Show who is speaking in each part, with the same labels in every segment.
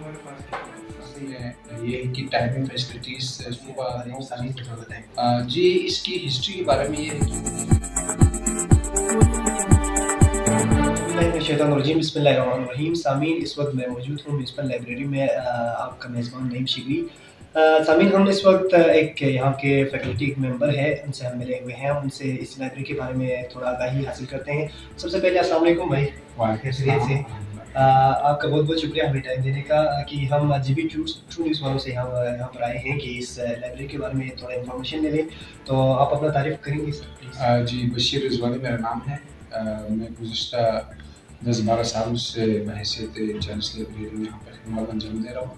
Speaker 1: یہ ہے کہ ٹائمنگ فیسلٹیز صبح 9 بتائیں جی. اس کی ہسٹری کے بارے میں یہ ہے کہ
Speaker 2: شیطان الرجیم. بسم اللہ الرحمن الرحیم. سامعین، اس وقت میں موجود ہوں میونسپل لائبریری میں، آپ کا میزبان نعیم شگری. سامعین، ہم اس وقت ایک یہاں کے فیکلٹی ممبر ہے، ان سے ہم ملے ہوئے ہیں، ان سے اس لائبریری کے بارے میں تھوڑا آگاہی حاصل کرتے ہیں. سب سے پہلے السلام علیکم بھائی. خیریت سے؟ آپ کا بہت بہت شکریہ ہمیں ٹائم دینے کا کہ ہم جی بی ٹرو نیوز والوں سے یہاں پر آئے ہیں کہ اس لائبریری کے بارے میں تھوڑا انفارمیشن لے لیں. تو آپ اپنا تعریف کریں گے سر پلیز؟
Speaker 1: جی، بشیر رضوانی میرا نام ہے. میں گزشتہ 10-12 سال سے بحیثیت انچارج لائبریری میں یہاں پر خدمات انجام دے رہا ہوں،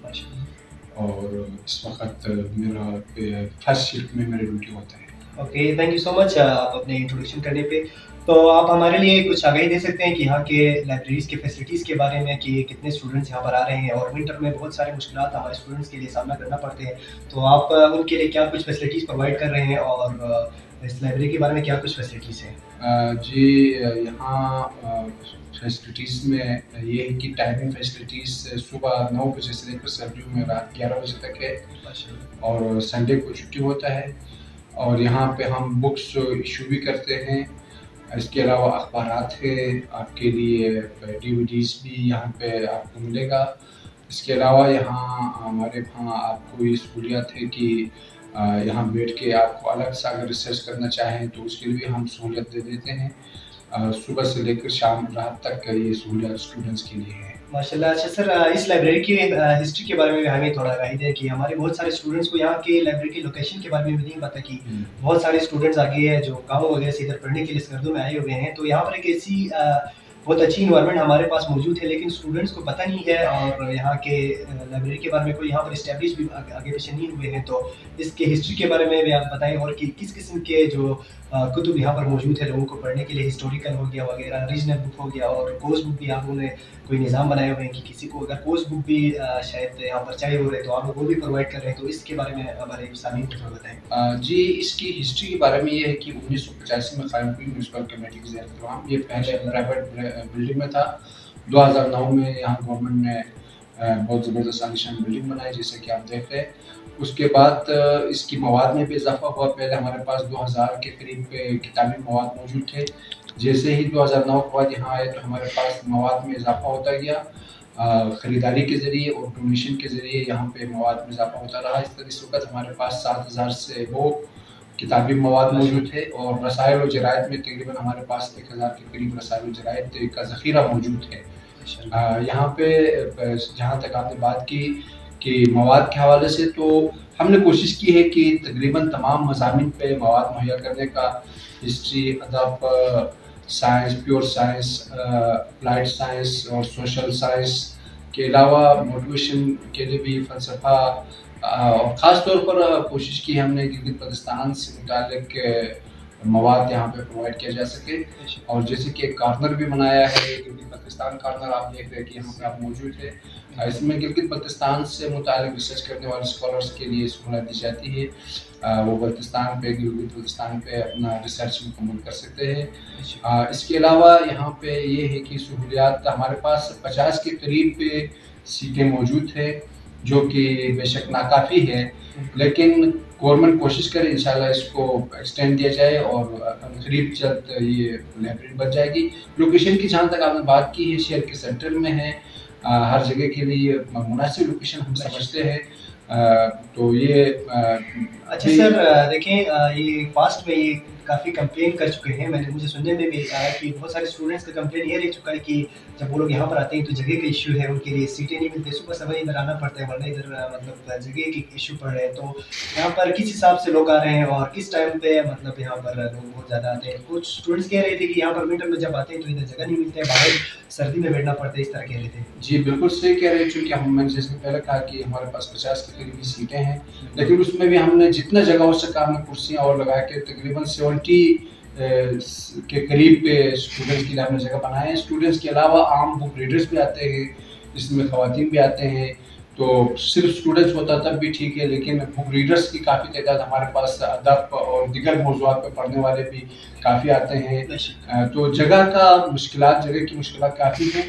Speaker 1: اور اس وقت میرا فرسٹ شفٹ میں میرا ڈیوٹی ہوتا ہے.
Speaker 2: اوکے، تھینک یو سو مچ آپ اپنے انٹروڈکشن کرنے پہ. تو آپ ہمارے لیے کچھ آگاہی دے سکتے ہیں کہ یہاں کے لائبریریز کے فیسلٹیز کے بارے میں، کہ کتنے اسٹوڈنٹس یہاں پر آ رہے ہیں، اور ونٹر میں بہت سارے مشکلات ہمارے اسٹوڈنٹس کے لیے سامنا کرنا پڑتے ہیں، تو آپ ان کے لیے کیا کچھ فیسلٹیز پرووائڈ کر رہے ہیں، اور اس لائبریری کے بارے میں کیا کچھ فیسلٹیز ہیں؟
Speaker 1: جی، یہاں فیسلٹیز میں یہ ہے کہ ٹائمنگ فیسلٹیز صبح 9 بجے سے لے کر سردیوں میں رات 11 بجے تک ہے، اور سنڈے کو چھٹی ہوتا ہے. اور یہاں پہ ہم بکس ایشو بھی کرتے ہیں. اس کے علاوہ اخبارات ہے آپ کے لیے، ڈی وی ڈیز بھی یہاں پہ آپ کو ملے گا. اس کے علاوہ یہاں ہمارے آپ کو یہ سہولیات ہے کہ یہاں بیٹھ کے آپ کو الگ سے اگر ریسرچ کرنا چاہیں تو اس کے لیے ہم سہولیت دے دیتے ہیں. صبح سے لے کر شام رات تک یہ سہولیات اسٹوڈنٹس کے لیے ہے.
Speaker 2: ماشاء اللہ. اچھا سر، اس لائبریری کی ہسٹری کے بارے میں ہمیں تھوڑا آگاہی دیں کہ ہمارے بہت سارے اسٹوڈنٹس کو یہاں کے لائبریری کی لوکیشن کے بارے میں بھی نہیں پتا، کہ بہت سارے اسٹوڈنٹس آگے ہیں جو گاؤں وغیرہ سے ادھر پڑھنے کے لیے سردوں میں آئے ہوئے ہیں، تو یہاں پر ایک ایسی بہت اچھی انوائرمنٹ ہمارے پاس موجود ہے، لیکن اسٹوڈنٹس کو پتہ نہیں ہے، اور یہاں کے لائبریری کے بارے میں کوئی یہاں پر اسٹیبلش بھی آگے پیچھے نہیں ہوئے ہیں. تو اس کے ہسٹری کے بارے میں بھی آپ بتائیں، اور کہ کس قسم کے جو کتب یہاں پر موجود ہے لوگوں کو پڑھنے کے لیے، ہسٹوریکل ہو گیا وغیرہ، ریجنل بک ہو گیا، اور کورس بک بھی آپ نے کوئی نظام بنائے ہوئے ہیں کہ کسی کو اگر کورس بک بھی شاید یہاں پر چاہیے ہو رہے تو آپ وہ بھی پرووائڈ کر رہے ہیں. تو اس کے بارے میں ہمارے سامعین کو تھوڑا بتائیں.
Speaker 1: جی، اس کی ہسٹری کے بارے میں یہ ہے کہ 1985 میں قائم ہوئی میونسپل کمیٹی کے زیر اہتمام. یہ پہلے پرائیویٹ بلڈنگ میں تھا. 2009 میں یہاں گورنمنٹ نے بہت زبردست عالیشان بلڈنگ بنائی جیسے کہ آپ دیکھ رہے ہیں. اس کے بعد اس کی مواد میں بھی اضافہ ہوا. پہلے ہمارے پاس 2000 کے قریب کتابی مواد موجود تھے. جیسے ہی 2009 کے بعد یہاں آئے تو ہمارے پاس مواد میں اضافہ ہوتا گیا. خریداری کے ذریعے اور ڈونیشن کے ذریعے یہاں پہ مواد میں اضافہ ہوتا رہا. اس وقت ہمارے پاس 7000 سے وہ کتابی مواد موجود ہے، اور رسائل و جرائد میں تقریباً ہمارے پاس 1000 کے قریب رسائل و جرائد کا ذخیرہ موجود ہے. یہاں پہ جہاں تک آپ نے بات کی کہ مواد کے حوالے سے، تو ہم نے کوشش کی ہے کہ تقریباً تمام مضامین پہ مواد مہیا کرنے کا. ہسٹری، ادب، science, pure science, applied science اور سوشل سائنس کے علاوہ موٹیویشن کے لیے بھی فلسفہ، اور خاص طور پر کوشش کی ہم نے گلگت بلتستان سے متعلق مواد یہاں پہ پرووائڈ کیا جا سکے. اور جیسے کہ ایک کارنر بھی بنایا ہے، گلگت بلتستان کارنر، آپ دیکھ رہے ہیں کہ یہاں پہ آپ موجود ہے. اس میں گلگت بلتستان سے متعلق ریسرچ کرنے والے اسکالرس کے لیے سہولت دی جاتی ہے. وہ بلتستان پہ، گلگت بلتستان پہ اپنا ریسرچ مکمل کر سکتے ہیں. اس کے علاوہ یہاں پہ یہ ہے کہ سہولیات ہمارے پاس 50 کے قریب سیٹیں موجود ہیں، جو کہ بے شک ناکافی ہے، لیکن گورنمنٹ کوشش کرے انشاءاللہ اس کو ایکسٹینڈ دیا جائے اور قریب جلد یہ لائبریری بن جائے گی. لوکیشن کی جہاں تک آپ نے بات کی ہے، شہر کے سینٹر میں ہے، ہر جگہ کے لیے مناسب لوکیشن ہم سمجھتے ہیں. تو یہ
Speaker 2: اچھا سر، دیکھیں یہ پاسٹ میں یہ کافی کمپلین کر چکے ہیں. مجھے سننے میں بھی آیا کہ بہت سارے اسٹوڈنٹس کا کمپلین یہ رہ چکا ہے کہ جب وہ لوگ یہاں پر آتے ہیں تو جگہ کا ایشو ہے، ان کے لیے سیٹیں نہیں ملتے، صبح صبح ادھر آنا پڑتا ہے، ورنہ ادھر مطلب جگہ کی ایشو پڑ رہے ہیں. تو یہاں پر کس حساب سے لوگ آ رہے ہیں اور کس ٹائم پہ مطلب یہاں پر لوگ بہت زیادہ آتے ہیں؟ کچھ اسٹوڈنٹس کہہ رہے تھے کہ یہاں پر ونٹر میں جب آتے ہیں تو ادھر جگہ نہیں ملتی ہے، باہر سردی میں بیٹھنا پڑتا ہے، اس طرح کہہ رہے تھے.
Speaker 1: جی بالکل صحیح کہہ رہے ہیں، چونکہ میں نے جیسے پہلے کہا کہ ہمارے پاس 50 کے قریب سیٹیں ہیں، لیکن اس میں بھی ہم نے جتنا جگہ ہو سکا ہم نے کرسیاں اور لگا کے تقریباً 70 کے قریب اسٹوڈنٹس کے لیے ہم نے جگہ بنائے ہیں. اسٹوڈنٹس کے علاوہ عام بک ریڈرس بھی آتے ہیں، جس میں خواتین بھی آتے ہیں. تو صرف اسٹوڈنٹس ہوتا تب بھی ٹھیک ہے، لیکن بک ریڈرس کی کافی تعداد ہمارے پاس، ادب اور دیگر موضوعات پہ پڑھنے والے بھی کافی آتے ہیں. تو جگہ کی مشکلات کافی ہیں.